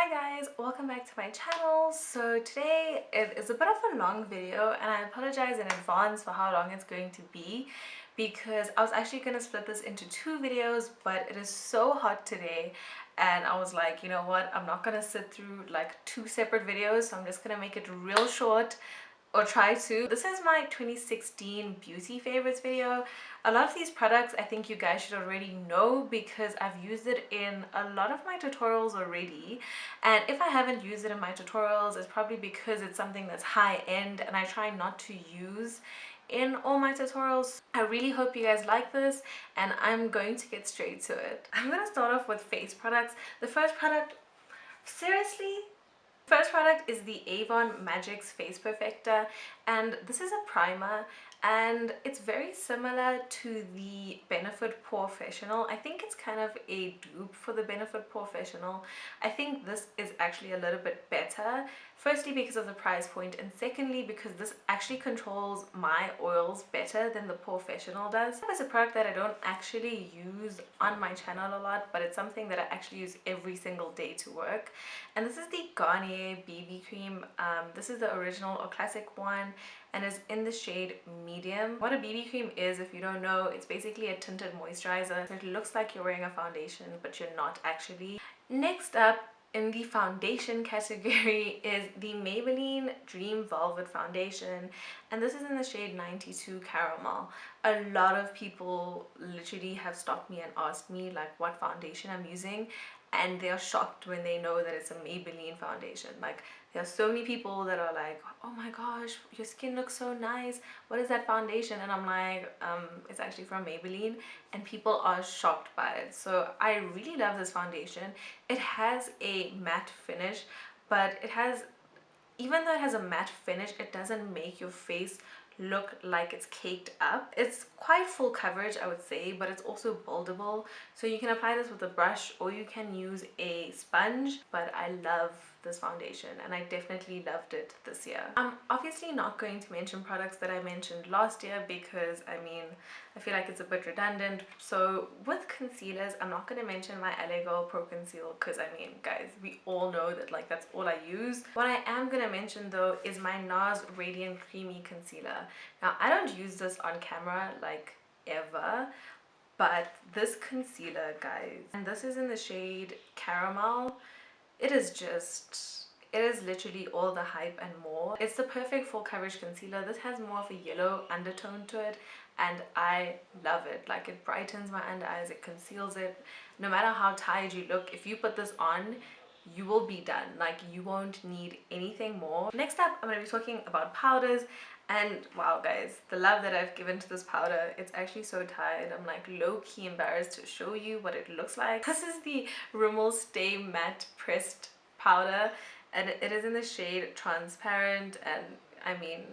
Hi guys, welcome back to my channel. So today it is a bit of a long video and I apologize in advance for how long it's going to be because I was actually going to split this into two videos, but it is so hot today and I was like, you know what, I'm not going to sit through like two separate videos, so I'm just going to make it real short, or try to. This is my 2016 beauty favorites video. A lot of these products I think you guys should already know because I've used it in a lot of my tutorials already, and if I haven't used it in my tutorials it's probably because it's something that's high end and I try not to use in all my tutorials. I really hope you guys like this and I'm going to get straight to it. I'm going to start off with face products. The first product, seriously? First product is the Avon Magix Face Perfector, and this is a primer and it's very similar to the Benefit Professional. I think it's kind of a dupe for the Benefit Professional. I think this is actually a little bit better, firstly because of the price point, and secondly because this actually controls my oils better than the Professional does. It's a product that I don't actually use on my channel a lot, but it's something that I actually use every single day to work, and this is the Garnier BB cream. This is the original or classic one and is in the shade medium. What a BB cream is, if you don't know, it's basically a tinted moisturizer. It looks like you're wearing a foundation but you're not actually. Next up in the foundation category is the Maybelline Dream Velvet Foundation, and this is in the shade 92 Caramel. A lot of people literally have stopped me and asked me like what foundation I'm using, and they are shocked when they know that it's a Maybelline foundation. Like, there are so many people that are like, oh my gosh, your skin looks so nice, what is that foundation? And I'm like, it's actually from Maybelline, and people are shocked by it. So I really love this foundation. It has a matte finish, but it has, even though it has a matte finish, it doesn't make your face look like it's caked up. It's quite full coverage, I would say, but it's also buildable, so you can apply this with a brush or you can use a sponge. But I love this foundation and I definitely loved it this year. I'm obviously not going to mention products that I mentioned last year because I mean, I feel like it's a bit redundant. So with concealers, I'm not going to mention my LA Girl Pro Conceal because I mean, guys, we all know that like that's all I use. What I am going to mention though is my NARS Radiant Creamy Concealer. Now, I don't use this on camera like ever, but this concealer, guys, and this is in the shade Caramel, it is literally all the hype and more. It's the perfect full coverage concealer. This has more of a yellow undertone to it and I love it. Like, it brightens my under eyes, it conceals it. No matter how tired you look, if you put this on, you will be done. Like, you won't need anything more. Next up, I'm going to be talking about powders. And wow guys, the love that I've given to this powder, it's actually so tired. I'm like low-key embarrassed to show you what it looks like. This is the Rimmel Stay Matte Pressed Powder and it is in the shade Transparent. And I mean,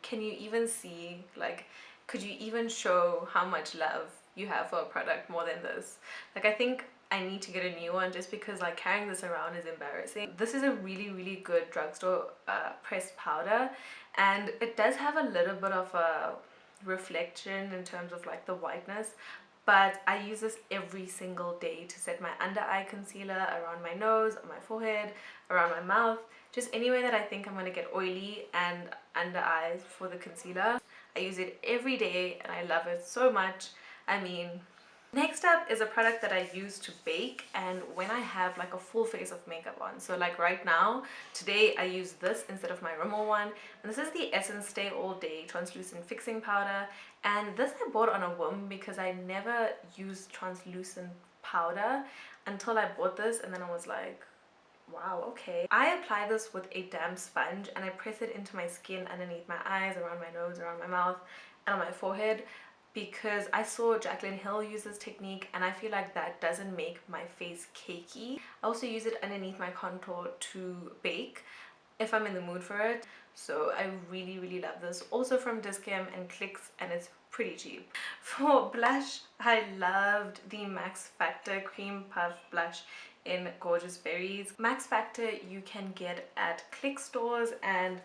can you even see, like, could you even show how much love you have for a product more than this? Like, I think I need to get a new one just because like carrying this around is embarrassing. This is a really good drugstore pressed powder, and it does have a little bit of a reflection in terms of like the whiteness, but I use this every single day to set my under eye concealer around my nose, on my forehead, around my mouth, just anywhere that I think I'm going to get oily and under eyes for the concealer. I use it every day and I love it so much. I mean, next up is a product that I use to bake and when I have like a full face of makeup on. So like right now, today I use this instead of my Rimmel one, and this is the Essence Stay All Day Translucent Fixing Powder, and this I bought on a whim because I never used translucent powder until I bought this, and then I was like, wow, okay. I apply this with a damp sponge and I press it into my skin underneath my eyes, around my nose, around my mouth, and on my forehead, because I saw Jaclyn Hill use this technique and I feel like that doesn't make my face cakey. I also use it underneath my contour to bake if I'm in the mood for it. So I really love this. Also from Discam and Clicks, and it's pretty cheap. For blush, I loved the Max Factor Cream Puff Blush in Gorgeous Berries. Max Factor you can get at Click stores, and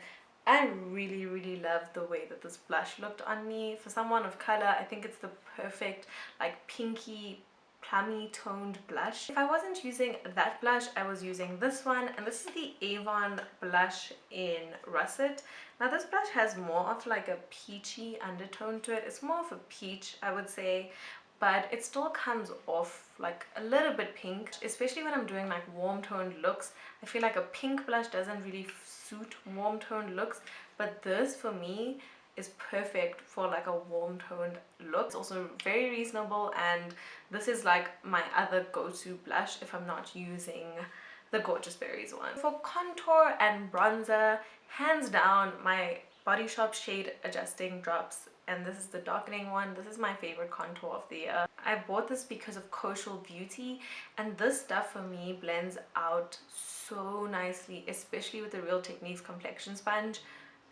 I really love the way that this blush looked on me. For someone of color, I think it's the perfect like pinky plummy toned blush. If I wasn't using that blush, I was using this one, and this is the Avon blush in Russet. Now this blush has more of like a peachy undertone to it. It's more of a peach, I would say, but it still comes off like a little bit pink, especially when I'm doing like warm toned looks. I feel like a pink blush doesn't really suit warm toned looks, but this for me is perfect for like a warm toned look. It's also very reasonable, and this is like my other go-to blush if I'm not using the Gorgeous Berries one. For contour and bronzer, hands down my Body Shop Shade Adjusting Drops, and this is the darkening one. This is my favorite contour of the year. I bought this because of Coastal Beauty, and this stuff for me blends out so nicely, especially with the Real Techniques complexion sponge.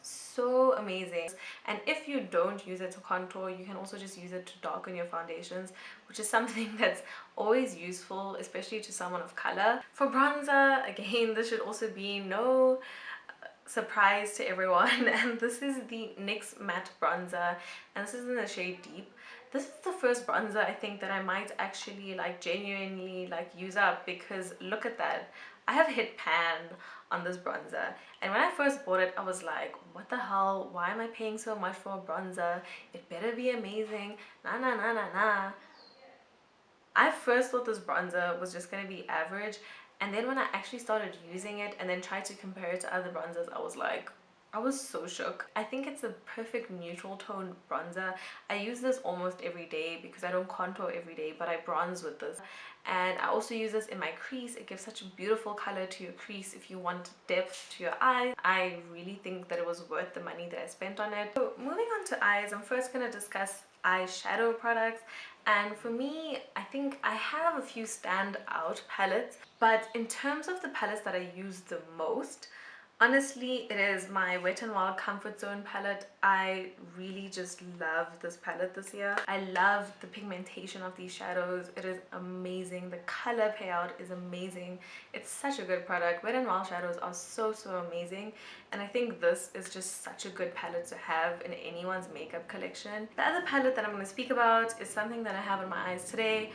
So amazing. And if you don't use it to contour, you can also just use it to darken your foundations, which is something that's always useful, especially to someone of color. For bronzer, again, this should also be no surprise to everyone, and this is the NYX matte bronzer, and this is in the shade Deep. This is the first bronzer I think that I might actually like genuinely like use up, because look at that. I have hit pan on this bronzer, and when I first bought it I was like, what the hell, why am I paying so much for a bronzer? It better be amazing. Nah. I first thought this bronzer was just gonna be average, and then when I actually started using it and then tried to compare it to other bronzers, I was so shook. I think it's a perfect neutral tone bronzer. I use this almost every day because I don't contour every day, but I bronze with this. And I also use this in my crease. It gives such a beautiful color to your crease if you want depth to your eyes. I really think that it was worth the money that I spent on it. So moving on to eyes, I'm first going to discuss eyeshadow products. And for me, I think I have a few standout palettes, but in terms of the palettes that I use the most, honestly, it is my Wet n Wild Comfort Zone palette. I really just love this palette this year. I love the pigmentation of these shadows. It is amazing. The color payout is amazing. It's such a good product. Wet n Wild shadows are so amazing, and I think this is just such a good palette to have in anyone's makeup collection. The other palette that I'm going to speak about is something that I have on my eyes today,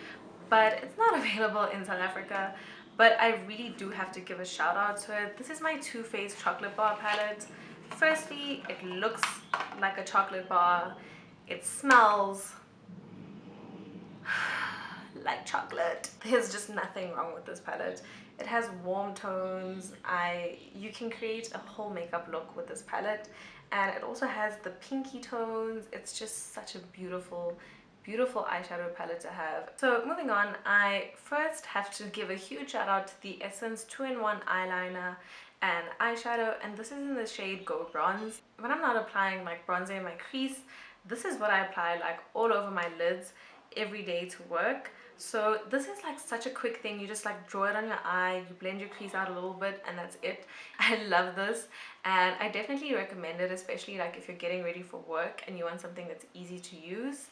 but it's not available in South Africa. But I really do have to give a shout out to it. This is my Too Faced chocolate bar palette. Firstly, it looks like a chocolate bar. It smells like chocolate. There's just nothing wrong with this palette. It has warm tones. You can create a whole makeup look with this palette, and it also has the pinky tones. It's just such a beautiful eyeshadow palette to have. So moving on, I first have to give a huge shout out to the Essence 2-in-1 eyeliner and eyeshadow, and this is in the shade Go Bronze. When I'm not applying like bronzer in my crease, this is what I apply like all over my lids every day to work. So this is like such a quick thing. You just like draw it on your eye, you blend your crease out a little bit, and that's it. I love this, and I definitely recommend it, especially like if you're getting ready for work and you want something that's easy to use.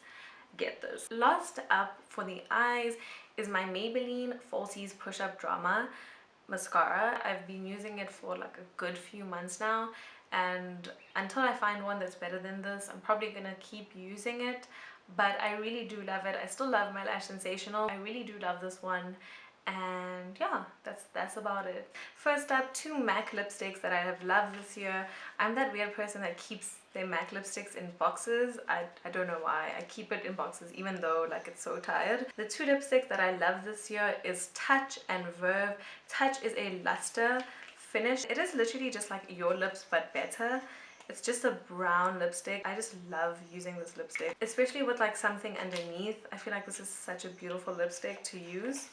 Get this. Last up for the eyes is my Maybelline Falsies Push Up Drama mascara. I've been using it for like a good few months now, and until I find one that's better than this, I'm probably gonna keep using it. But I really do love it. I still love my Lash Sensational. I really do love this one. And yeah, that's about it. First up, two MAC lipsticks that I have loved this year. I'm that weird person that keeps their MAC lipsticks in boxes. I don't know why. I keep it in boxes even though like it's so tired. The two lipsticks that I love this year is Touch and Verve. Touch is a luster finish. It is literally just like your lips but better. It's just a brown lipstick. I just love using this lipstick, especially with like something underneath. I feel like this is such a beautiful lipstick to use.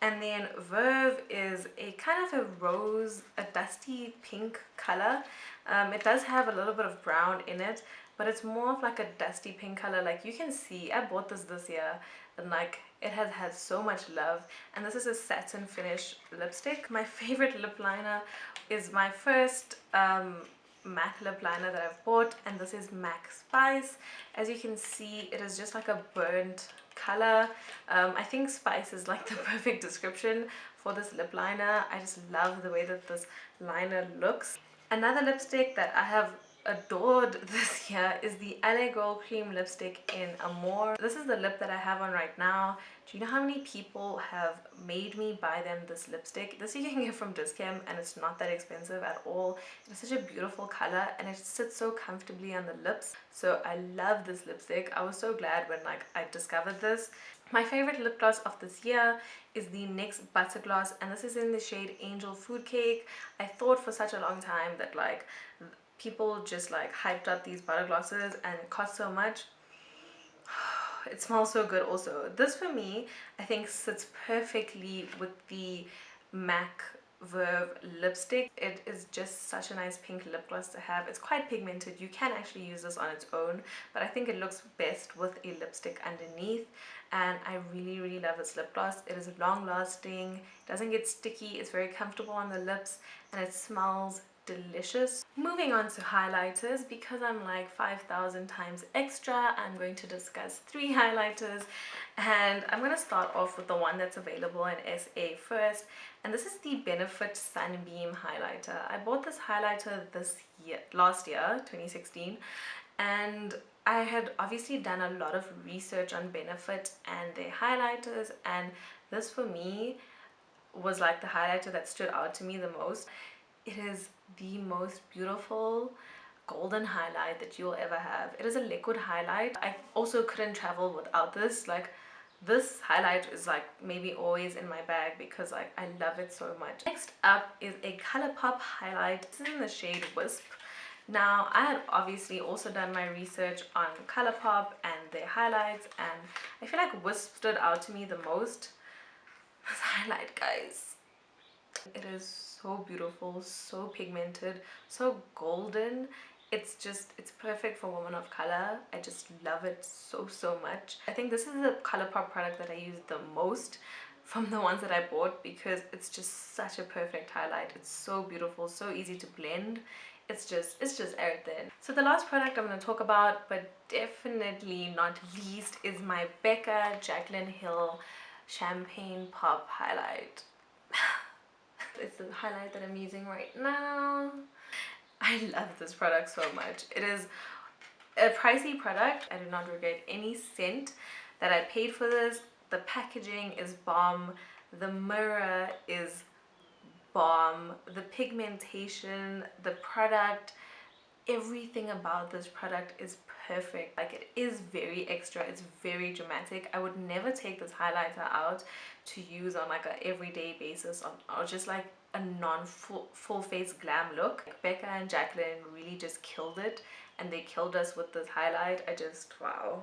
And then Verve is a kind of a rose, a dusty pink color. It does have a little bit of brown in it, but it's more of like a dusty pink color. Like you can see, I bought this year, and like it has had so much love. And this is a satin finish lipstick. My favorite lip liner is my first MAC lip liner that I've bought, and this is MAC Spice. As you can see, it is just like a burnt color. I think Spice is like the perfect description for this lip liner. I just love the way that this liner looks. Another lipstick that I have adored this year is the LA Girl Cream Lipstick in Amore. This is the lip that I have on right now. Do you know how many people have made me buy them this lipstick? This you can get from Discam and it's not that expensive at all. It's such a beautiful color and it sits so comfortably on the lips. So I love this lipstick. I was so glad when like I discovered this. My favorite lip gloss of this year is the NYX Butter Gloss, and this is in the shade Angel Food Cake. I thought for such a long time that like people just like hyped up these butter glosses and it cost so much. It smells so good also. This for me, I think sits perfectly with the MAC Verve lipstick. It is just such a nice pink lip gloss to have. It's quite pigmented. You can actually use this on its own, but I think it looks best with a lipstick underneath. And I really love this lip gloss. It is long lasting, it doesn't get sticky, it's very comfortable on the lips, and it smells delicious. Moving on to highlighters, because I'm like 5,000 times extra, I'm going to discuss 3 highlighters, and I'm going to start off with the one that's available in SA first, and this is the Benefit Sunbeam highlighter. I bought this highlighter last year 2016, and I had obviously done a lot of research on Benefit and their highlighters, and this for me was like the highlighter that stood out to me the most. It is the most beautiful golden highlight that you'll ever have. It is a liquid highlight. I also couldn't travel without this. Like, this highlight is like maybe always in my bag because like I love it so much. Next up is a ColourPop highlight. This is in the shade Wisp. Now, I had obviously also done my research on ColourPop and their highlights, and I feel like Wisp stood out to me the most. This highlight, guys. It is so beautiful, so pigmented, so golden. It's perfect for women of color. I just love it so much. I think this is the ColourPop product that I use the most from the ones that I bought because it's just such a perfect highlight. It's so beautiful, so easy to blend. It's just everything. So the last product I'm going to talk about, but definitely not least, is my Becca Jaclyn Hill Champagne Pop highlight. It's the highlight that I'm using right now. I love this product so much. It is a pricey product. I do not regret any cent that I paid for this. The packaging is bomb. The mirror is bomb. The pigmentation, the product, everything about this product is perfect. Like, it is very extra, it's very dramatic. I would never take this highlighter out to use on like a everyday basis or just like a full face glam look. Like, Becca and Jaclyn really just killed it, and they killed us with this highlight. Wow,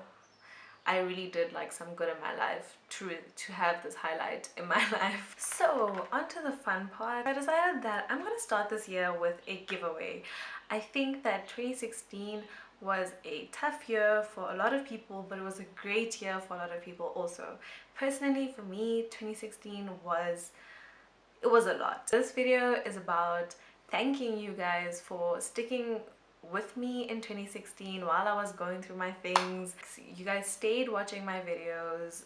I really did like some good in my life to have this highlight in my life. So onto the fun part. I decided that I'm gonna start this year with a giveaway. I think that 2016 was a tough year for a lot of people, but it was a great year for a lot of people also. Personally, for me, 2016 was a lot. This video is about thanking you guys for sticking with me in 2016 while I was going through my things. You guys stayed watching my videos.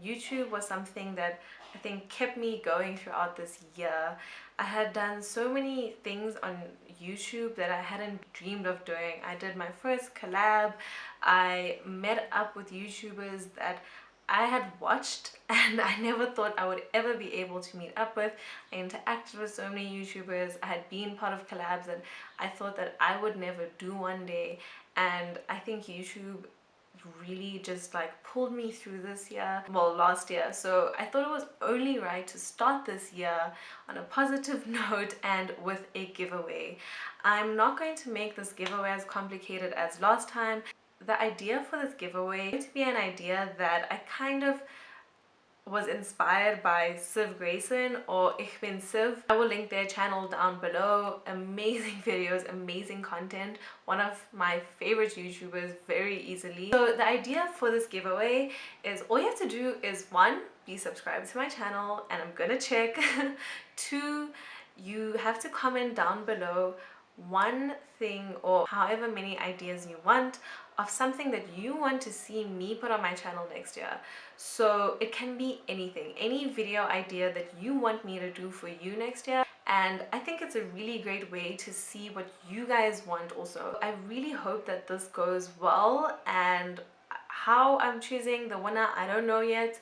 YouTube was something that I think kept me going throughout this year. I had done so many things on YouTube that I hadn't dreamed of doing. I did my first collab. I met up with YouTubers that I had watched and I never thought I would ever be able to meet up with. I interacted with so many YouTubers. I had been part of collabs that I thought that I would never do one day, and I think YouTube really just like pulled me through this year, well, last year. So I thought it was only right to start this year on a positive note and with a giveaway. I'm not going to make this giveaway as complicated as last time. The idea for this giveaway is going to be an idea that I kind of was inspired by Civ Grayson, or Ich bin Civ. I will link their channel down below. Amazing videos, amazing content. One of my favorite YouTubers, very easily. So the idea for this giveaway is all you have to do is 1, be subscribed to my channel, and I'm gonna check. 2, you have to comment down below one thing or however many ideas you want of something that you want to see me put on my channel next year. So it can be anything, any video idea that you want me to do for you next year, and I think it's a really great way to see what you guys want also. I really hope that this goes well, and how I'm choosing the winner, I don't know yet,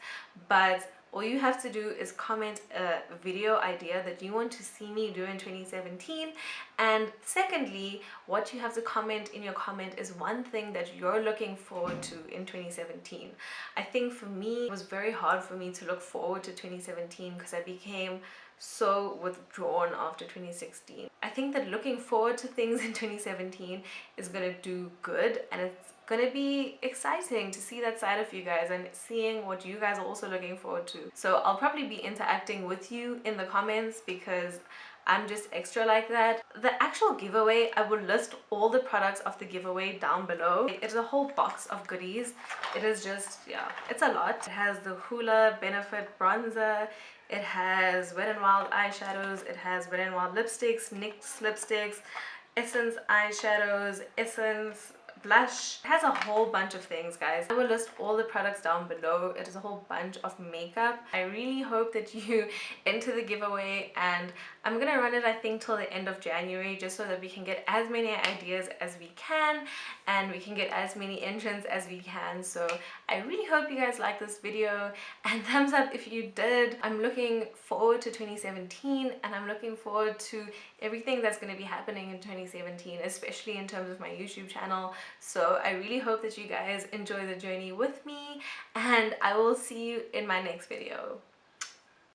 but all you have to do is comment a video idea that you want to see me do in 2017. And secondly, what you have to comment in your comment is one thing that you're looking forward to in 2017. I think for me, it was very hard for me to look forward to 2017 because I became so withdrawn after 2016. I think that looking forward to things in 2017 is gonna do good, and it's gonna be exciting to see that side of you guys and seeing what you guys are also looking forward to. So I'll probably be interacting with you in the comments because I'm just extra like that. The actual giveaway, I will list all the products of the giveaway down below. It's a whole box of goodies. It is just, yeah, it's a lot. It has the Hoola Benefit Bronzer, it has Wet n Wild eyeshadows, it has Wet n Wild lipsticks, NYX lipsticks, Essence eyeshadows, Essence blush. It has a whole bunch of things, guys. I will list all the products down below. It is a whole bunch of makeup. I really hope that you enter the giveaway, and I'm gonna run it, I think, till the end of January, just so that we can get as many ideas as we can and we can get as many entrants as we can. So I really hope you guys like this video, and thumbs up if you did. I'm looking forward to 2017, and I'm looking forward to everything that's going to be happening in 2017, especially in terms of my YouTube channel. So I really hope that you guys enjoy the journey with me, and I will see you in my next video.